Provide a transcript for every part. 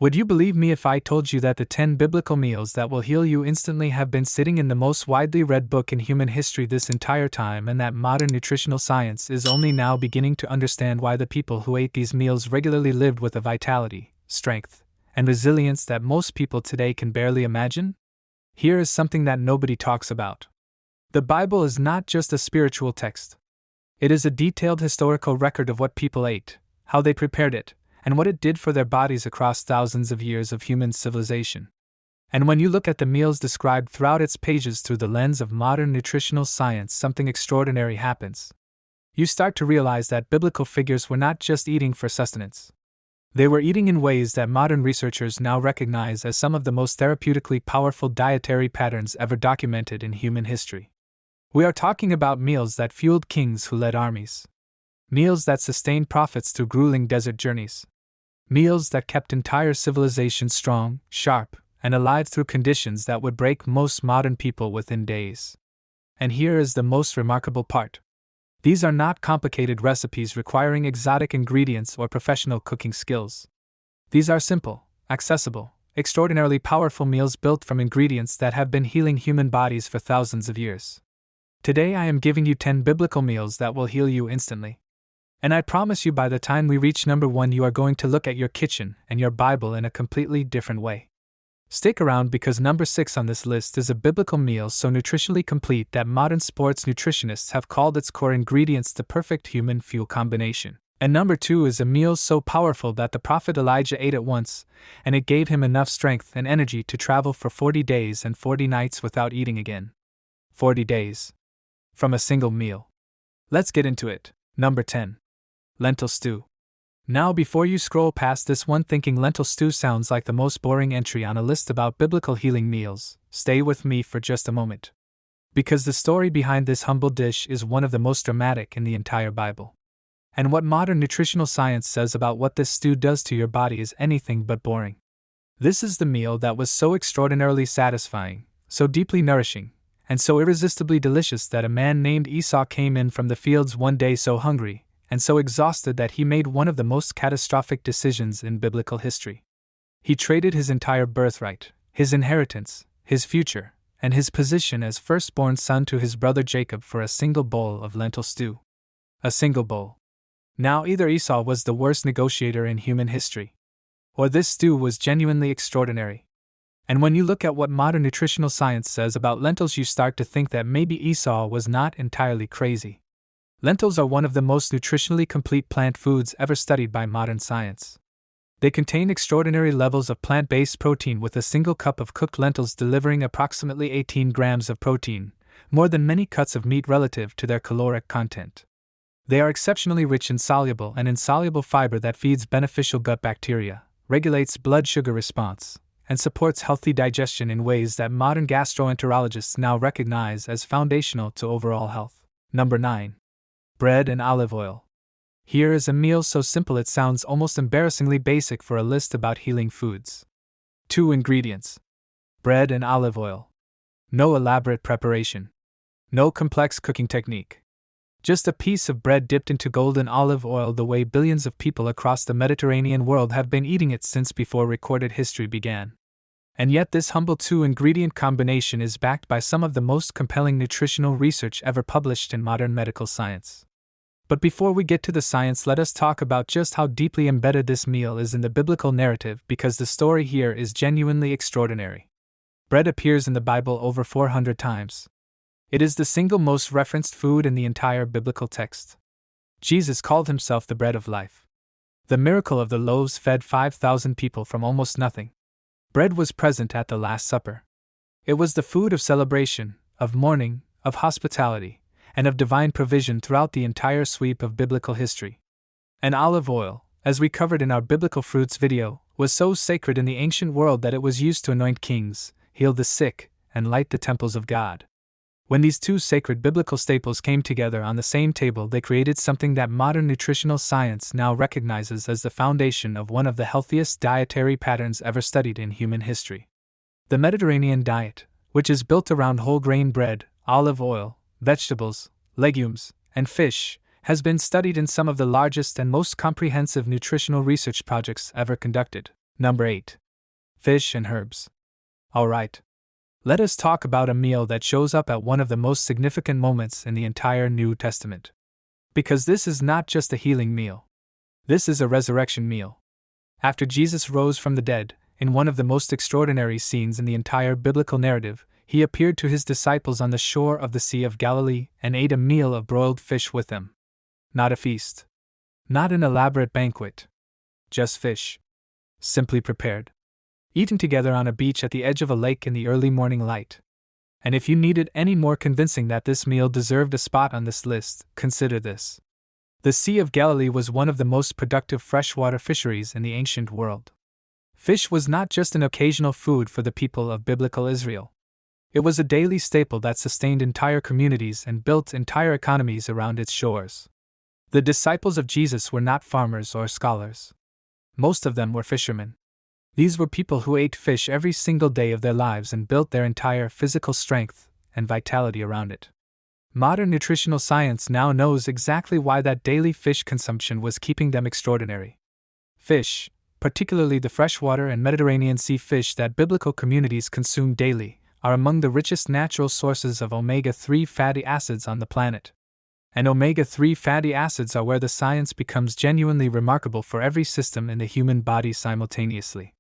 Would you believe me if I told you that the 10 biblical meals that will heal you instantly have been sitting in the most widely read book in human history this entire time, and that modern nutritional science is only now beginning to understand why the people who ate these meals regularly lived with a vitality, strength, and resilience that most people today can barely imagine? Here is something that nobody talks about. The Bible is not just a spiritual text. It is a detailed historical record of what people ate, how they prepared it, and what it did for their bodies across thousands of years of human civilization. And when you look at the meals described throughout its pages through the lens of modern nutritional science, something extraordinary happens. You start to realize that biblical figures were not just eating for sustenance. They were eating in ways that modern researchers now recognize as some of the most therapeutically powerful dietary patterns ever documented in human history. We are talking about meals that fueled kings who led armies. Meals that sustained prophets through grueling desert journeys. Meals that kept entire civilizations strong, sharp, and alive through conditions that would break most modern people within days. And here is the most remarkable part. These are not complicated recipes requiring exotic ingredients or professional cooking skills. These are simple, accessible, extraordinarily powerful meals built from ingredients that have been healing human bodies for thousands of years. Today I am giving you 10 biblical meals that will heal you instantly. And I promise you by the time we reach number 1 you are going to look at your kitchen and your Bible in a completely different way. Stick around because number 6 on this list is a biblical meal so nutritionally complete that modern sports nutritionists have called its core ingredients the perfect human fuel combination. And number 2 is a meal so powerful that the prophet Elijah ate it once, and it gave him enough strength and energy to travel for 40 days and 40 nights without eating again. 40 days. From a single meal. Let's get into it. Number 10. Lentil Stew. Now before you scroll past this one thinking lentil stew sounds like the most boring entry on a list about biblical healing meals, stay with me for just a moment. Because the story behind this humble dish is one of the most dramatic in the entire Bible. And what modern nutritional science says about what this stew does to your body is anything but boring. This is the meal that was so extraordinarily satisfying, so deeply nourishing, and so irresistibly delicious that a man named Esau came in from the fields one day so hungry, and so exhausted that he made one of the most catastrophic decisions in biblical history. He traded his entire birthright, his inheritance, his future, and his position as firstborn son to his brother Jacob for a single bowl of lentil stew. A single bowl. Now either Esau was the worst negotiator in human history, or this stew was genuinely extraordinary. And when you look at what modern nutritional science says about lentils, you start to think that maybe Esau was not entirely crazy. Lentils are one of the most nutritionally complete plant foods ever studied by modern science. They contain extraordinary levels of plant-based protein, with a single cup of cooked lentils delivering approximately 18 grams of protein, more than many cuts of meat relative to their caloric content. They are exceptionally rich in soluble and insoluble fiber that feeds beneficial gut bacteria, regulates blood sugar response, and supports healthy digestion in ways that modern gastroenterologists now recognize as foundational to overall health. Number 9. Bread and olive oil. Here is a meal so simple it sounds almost embarrassingly basic for a list about healing foods. 2 ingredients. Bread and olive oil. No elaborate preparation. No complex cooking technique. Just a piece of bread dipped into golden olive oil the way billions of people across the Mediterranean world have been eating it since before recorded history began. And yet this humble 2-ingredient combination is backed by some of the most compelling nutritional research ever published in modern medical science. But before we get to the science, let us talk about just how deeply embedded this meal is in the biblical narrative, because the story here is genuinely extraordinary. Bread appears in the Bible over 400 times. It is the single most referenced food in the entire biblical text. Jesus called himself the bread of life. The miracle of the loaves fed 5,000 people from almost nothing. Bread was present at the Last Supper. It was the food of celebration, of mourning, of hospitality, and of divine provision throughout the entire sweep of biblical history. And olive oil, as we covered in our Biblical Fruits video, was so sacred in the ancient world that it was used to anoint kings, heal the sick, and light the temples of God. When these 2 sacred biblical staples came together on the same table, they created something that modern nutritional science now recognizes as the foundation of one of the healthiest dietary patterns ever studied in human history. The Mediterranean diet, which is built around whole grain bread, olive oil, vegetables, legumes, and fish, has been studied in some of the largest and most comprehensive nutritional research projects ever conducted. Number 8. Fish and herbs. Alright. Let us talk about a meal that shows up at one of the most significant moments in the entire New Testament. Because this is not just a healing meal. This is a resurrection meal. After Jesus rose from the dead, in one of the most extraordinary scenes in the entire biblical narrative, he appeared to his disciples on the shore of the Sea of Galilee and ate a meal of broiled fish with them. Not a feast. Not an elaborate banquet. Just fish. Simply prepared. Eaten together on a beach at the edge of a lake in the early morning light. And if you needed any more convincing that this meal deserved a spot on this list, consider this. The Sea of Galilee was one of the most productive freshwater fisheries in the ancient world. Fish was not just an occasional food for the people of biblical Israel. It was a daily staple that sustained entire communities and built entire economies around its shores. The disciples of Jesus were not farmers or scholars. Most of them were fishermen. These were people who ate fish every single day of their lives and built their entire physical strength and vitality around it. Modern nutritional science now knows exactly why that daily fish consumption was keeping them extraordinary. Fish, particularly the freshwater and Mediterranean sea fish that biblical communities consume daily, are among the richest natural sources of omega-3 fatty acids on the planet. And omega-3 fatty acids are where the science becomes genuinely remarkable for every system in the human body simultaneously.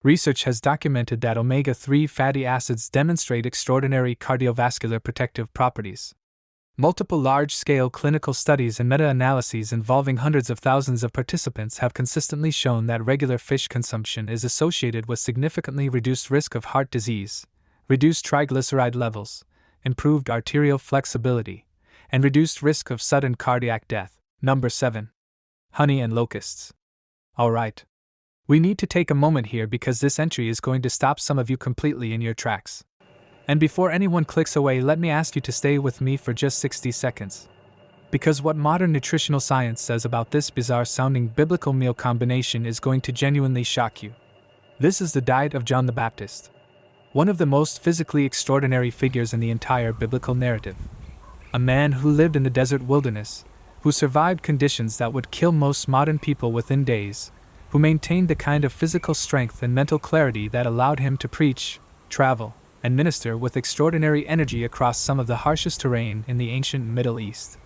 Research has documented that omega-3 fatty acids demonstrate extraordinary cardiovascular protective properties. Multiple large-scale clinical studies and meta-analyses involving hundreds of thousands of participants have consistently shown that regular fish consumption is associated with significantly reduced risk of heart disease, reduced triglyceride levels, improved arterial flexibility, and reduced risk of sudden cardiac death. Number 7. Honey and locusts. Alright. We need to take a moment here because this entry is going to stop some of you completely in your tracks. And before anyone clicks away, let me ask you to stay with me for just 60 seconds. Because what modern nutritional science says about this bizarre-sounding biblical meal combination is going to genuinely shock you. This is the diet of John the Baptist, one of the most physically extraordinary figures in the entire biblical narrative. A man who lived in the desert wilderness, who survived conditions that would kill most modern people within days, who maintained the kind of physical strength and mental clarity that allowed him to preach, travel, and minister with extraordinary energy across some of the harshest terrain in the ancient Middle East.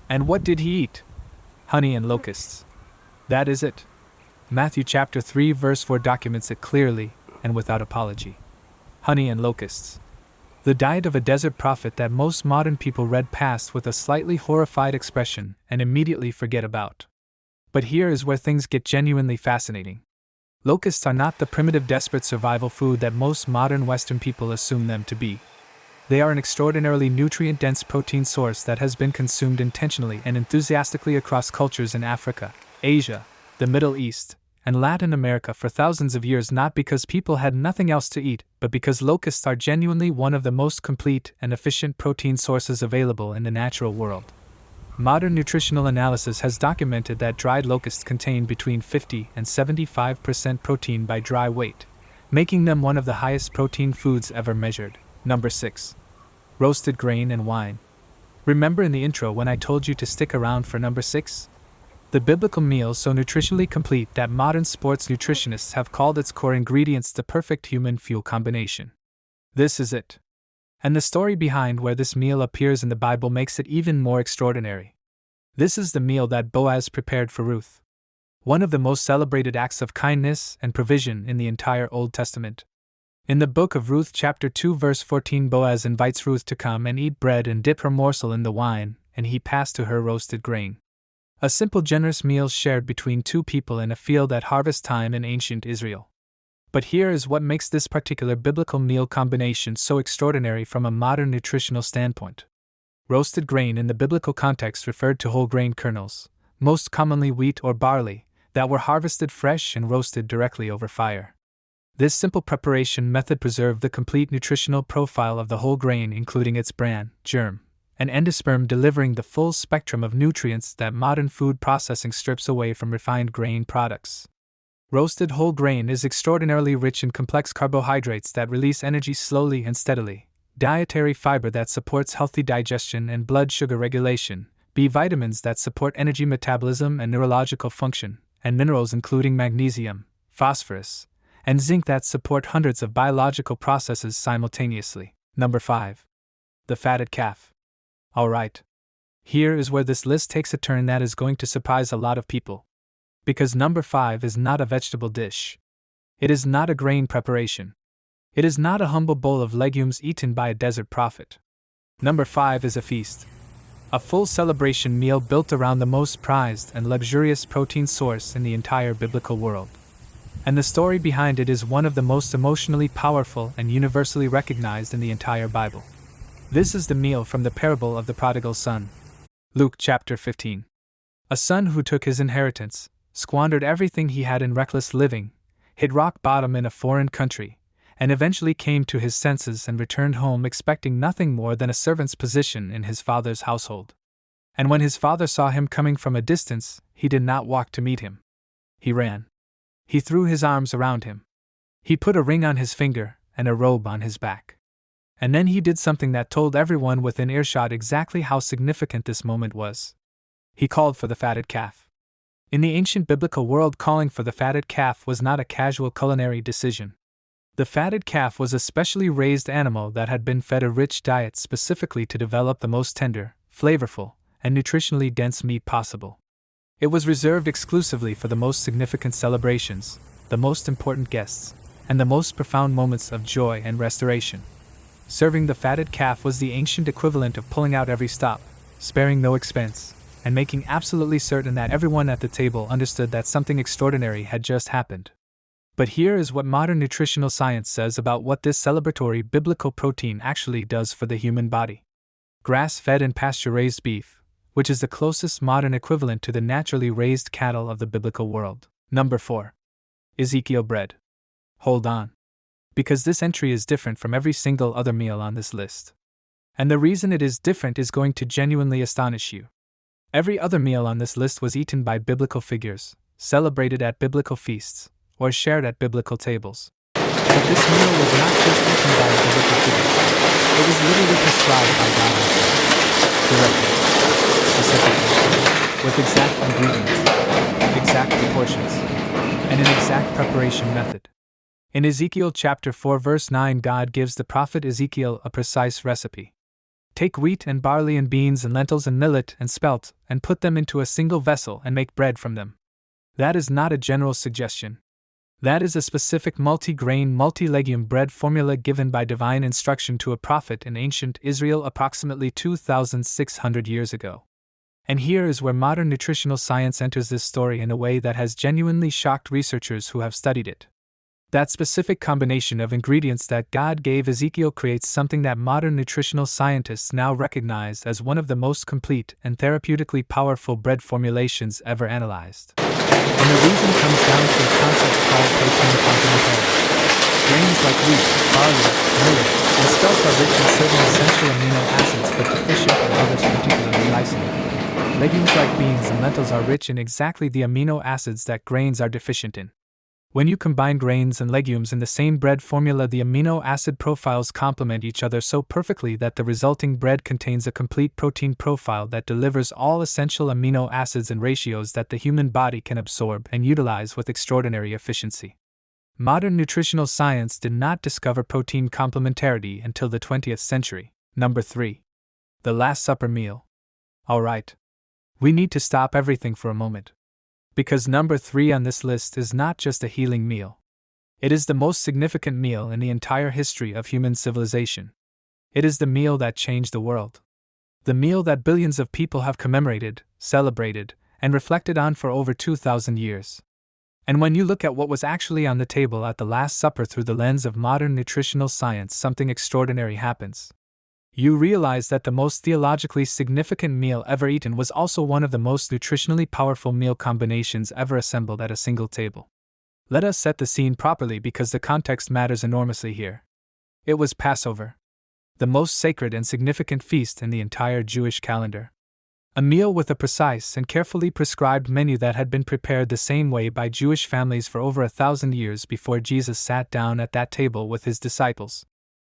And what did he eat? Honey and locusts. That is it. Matthew chapter 3 verse 4 documents it clearly and without apology. Honey and locusts. The diet of a desert prophet that most modern people read past with a slightly horrified expression and immediately forget about. But here is where things get genuinely fascinating. Locusts are not the primitive desperate survival food that most modern Western people assume them to be. They are an extraordinarily nutrient-dense protein source that has been consumed intentionally and enthusiastically across cultures in Africa, Asia, the Middle East, and Latin America for thousands of years, not because people had nothing else to eat, but because locusts are genuinely one of the most complete and efficient protein sources available in the natural world. Modern nutritional analysis has documented that dried locusts contain between 50 and 75% protein by dry weight, making them one of the highest protein foods ever measured. Number 6. Roasted grain and wine. Remember in the intro when I told you to stick around for number 6? The biblical meal so nutritionally complete that modern sports nutritionists have called its core ingredients the perfect human fuel combination. This is it. And the story behind where this meal appears in the Bible makes it even more extraordinary. This is the meal that Boaz prepared for Ruth, one of the most celebrated acts of kindness and provision in the entire Old Testament. In the book of Ruth chapter 2 verse 14, Boaz invites Ruth to come and eat bread and dip her morsel in the wine, and he passed to her roasted grain. A simple generous meal shared between two people in a field at harvest time in ancient Israel. But here is what makes this particular biblical meal combination so extraordinary from a modern nutritional standpoint. Roasted grain in the biblical context referred to whole grain kernels, most commonly wheat or barley, that were harvested fresh and roasted directly over fire. This simple preparation method preserved the complete nutritional profile of the whole grain, including its bran, germ, and endosperm, delivering the full spectrum of nutrients that modern food processing strips away from refined grain products. Roasted whole grain is extraordinarily rich in complex carbohydrates that release energy slowly and steadily, dietary fiber that supports healthy digestion and blood sugar regulation, B vitamins that support energy metabolism and neurological function, and minerals including magnesium, phosphorus, and zinc that support hundreds of biological processes simultaneously. Number 5. The fatted calf. Alright. Here is where this list takes a turn that is going to surprise a lot of people. Because number 5 is not a vegetable dish. It is not a grain preparation. It is not a humble bowl of legumes eaten by a desert prophet. Number 5 is a feast. A full celebration meal built around the most prized and luxurious protein source in the entire biblical world. And the story behind it is one of the most emotionally powerful and universally recognized in the entire Bible. This is the meal from the parable of the prodigal son. Luke chapter 15. A son who took his inheritance, squandered everything he had in reckless living, hit rock bottom in a foreign country, and eventually came to his senses and returned home expecting nothing more than a servant's position in his father's household. And when his father saw him coming from a distance, he did not walk to meet him. He ran. He threw his arms around him. He put a ring on his finger and a robe on his back. And then he did something that told everyone within earshot exactly how significant this moment was. He called for the fatted calf. In the ancient biblical world, calling for the fatted calf was not a casual culinary decision. The fatted calf was a specially raised animal that had been fed a rich diet specifically to develop the most tender, flavorful, and nutritionally dense meat possible. It was reserved exclusively for the most significant celebrations, the most important guests, and the most profound moments of joy and restoration. Serving the fatted calf was the ancient equivalent of pulling out every stop, sparing no expense, and making absolutely certain that everyone at the table understood that something extraordinary had just happened. But here is what modern nutritional science says about what this celebratory biblical protein actually does for the human body. Grass-fed and pasture-raised beef, which is the closest modern equivalent to the naturally raised cattle of the biblical world. Number 4. Ezekiel bread. Hold on. Because this entry is different from every single other meal on this list. And the reason it is different is going to genuinely astonish you. Every other meal on this list was eaten by biblical figures, celebrated at biblical feasts, or shared at biblical tables. But this meal was not just eaten by a biblical figure. It was literally prescribed by God himself. Directly. Specifically, with exact ingredients, exact proportions, and an exact preparation method. In Ezekiel chapter 4 verse 9, God gives the prophet Ezekiel a precise recipe. Take wheat and barley and beans and lentils and millet and spelt, and put them into a single vessel and make bread from them. That is not a general suggestion. That is a specific multi-grain, multi-legume bread formula given by divine instruction to a prophet in ancient Israel approximately 2,600 years ago. And here is where modern nutritional science enters this story in a way that has genuinely shocked researchers who have studied it. That specific combination of ingredients that God gave Ezekiel creates something that modern nutritional scientists now recognize as one of the most complete and therapeutically powerful bread formulations ever analyzed. And the reason comes down to a concept called protein complementarity. Grains like wheat, barley, millet, and spelt are rich in certain essential amino acids but deficient in others, particularly lysine. Legumes like beans and lentils are rich in exactly the amino acids that grains are deficient in. When you combine grains and legumes in the same bread formula, the amino acid profiles complement each other so perfectly that the resulting bread contains a complete protein profile that delivers all essential amino acids in ratios that the human body can absorb and utilize with extraordinary efficiency. Modern nutritional science did not discover protein complementarity until the 20th century. Number 3. The Last Supper meal. Alright. We need to stop everything for a moment. Because number 3 on this list is not just a healing meal. It is the most significant meal in the entire history of human civilization. It is the meal that changed the world. The meal that billions of people have commemorated, celebrated, and reflected on for over 2,000 years. And when you look at what was actually on the table at the Last Supper through the lens of modern nutritional science, something extraordinary happens. You realize that the most theologically significant meal ever eaten was also one of the most nutritionally powerful meal combinations ever assembled at a single table. Let us set the scene properly because the context matters enormously here. It was Passover, the most sacred and significant feast in the entire Jewish calendar. A meal with a precise and carefully prescribed menu that had been prepared the same way by Jewish families for over 1,000 years before Jesus sat down at that table with his disciples.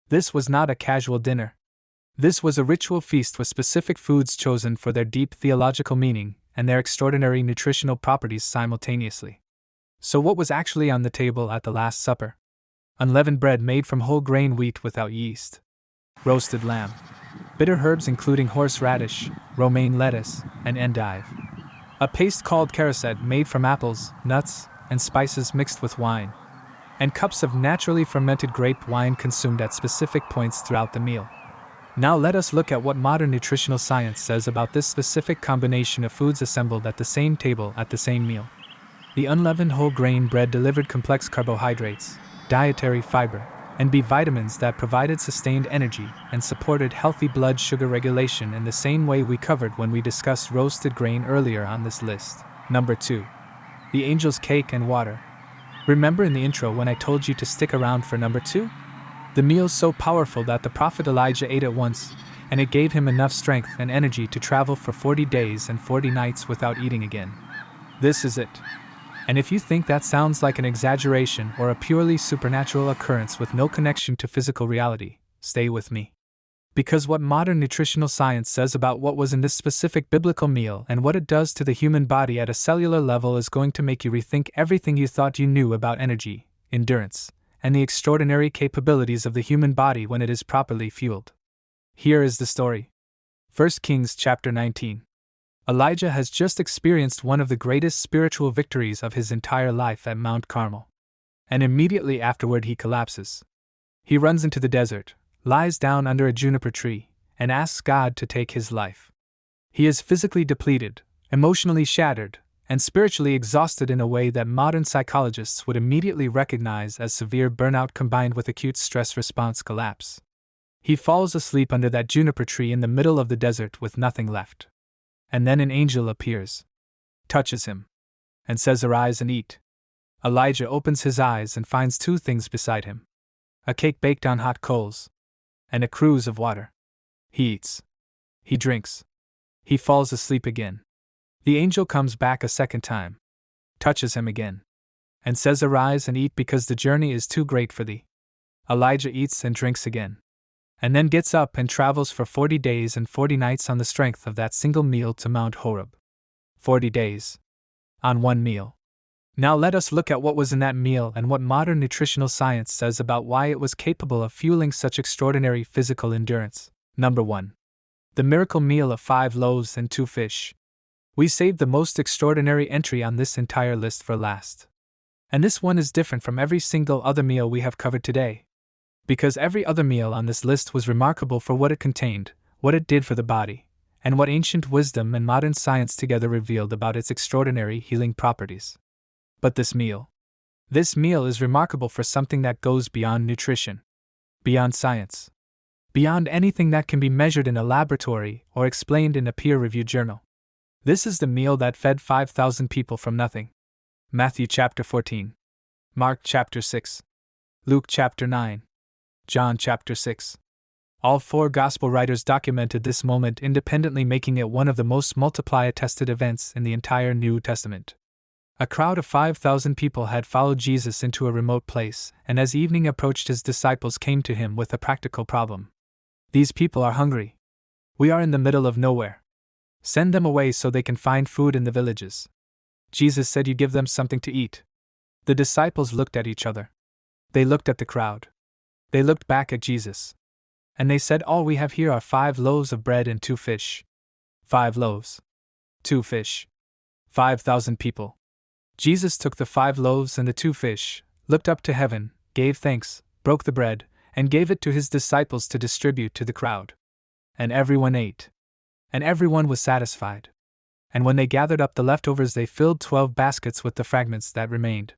This was not a casual dinner. This was a ritual feast with specific foods chosen for their deep theological meaning and their extraordinary nutritional properties simultaneously. So what was actually on the table at the Last Supper? Unleavened bread made from whole grain wheat without yeast. Roasted lamb. Bitter herbs including horseradish, romaine lettuce, and endive. A paste called carousel made from apples, nuts, and spices mixed with wine. And cups of naturally fermented grape wine consumed at specific points throughout the meal. Now let us look at what modern nutritional science says about this specific combination of foods assembled at the same table at the same meal. The unleavened whole grain bread delivered complex carbohydrates, dietary fiber, and B vitamins that provided sustained energy and supported healthy blood sugar regulation in the same way we covered when we discussed roasted grain earlier on this list. Number 2. The angel's cake and water. Remember in the intro when I told you to stick around for number 2? The meal's so powerful that the prophet Elijah ate it once, and it gave him enough strength and energy to travel for 40 days and 40 nights without eating again. This is it. And if you think that sounds like an exaggeration or a purely supernatural occurrence with no connection to physical reality, stay with me. Because what modern nutritional science says about what was in this specific biblical meal and what it does to the human body at a cellular level is going to make you rethink everything you thought you knew about energy, endurance, and the extraordinary capabilities of the human body when it is properly fueled. Here is the story. 1 Kings chapter 19. Elijah has just experienced one of the greatest spiritual victories of his entire life at Mount Carmel. And immediately afterward he collapses. He runs into the desert, lies down under a juniper tree, and asks God to take his life. He is physically depleted, emotionally shattered, and spiritually exhausted in a way that modern psychologists would immediately recognize as severe burnout combined with acute stress response collapse. He falls asleep under that juniper tree in the middle of the desert with nothing left. And then an angel appears, touches him, and says, "Arise and eat." Elijah opens his eyes and finds 2 things beside him: a cake baked on hot coals, and a cruse of water. He eats. He drinks. He falls asleep again. The angel comes back a second time, touches him again, and says, "Arise and eat because the journey is too great for thee." Elijah eats and drinks again, and then gets up and travels for 40 days and 40 nights on the strength of that single meal to Mount Horeb. 40 days. On one meal. Now let us look at what was in that meal and what modern nutritional science says about why it was capable of fueling such extraordinary physical endurance. Number 1. The miracle meal of 5 loaves and 2 fish. We saved the most extraordinary entry on this entire list for last. And this one is different from every single other meal we have covered today. Because every other meal on this list was remarkable for what it contained, what it did for the body, and what ancient wisdom and modern science together revealed about its extraordinary healing properties. But this meal is remarkable for something that goes beyond nutrition, beyond science, beyond anything that can be measured in a laboratory or explained in a peer-reviewed journal. This is the meal that fed 5,000 people from nothing. Matthew chapter 14, Mark chapter 6, Luke chapter 9, John chapter 6. All 4 gospel writers documented this moment independently, making it one of the most multiply-attested events in the entire New Testament. A crowd of 5,000 people had followed Jesus into a remote place, and as evening approached his disciples came to him with a practical problem. These people are hungry. We are in the middle of nowhere. Send them away so they can find food in the villages. Jesus said, "You give them something to eat." The disciples looked at each other. They looked at the crowd. They looked back at Jesus. And they said, "All we have here are 5 loaves of bread and 2 fish. 5 loaves. 2 fish. 5,000 people." Jesus took the 5 loaves and the 2 fish, looked up to heaven, gave thanks, broke the bread, and gave it to his disciples to distribute to the crowd. And everyone ate. And everyone was satisfied. And when they gathered up the leftovers, they filled 12 baskets with the fragments that remained.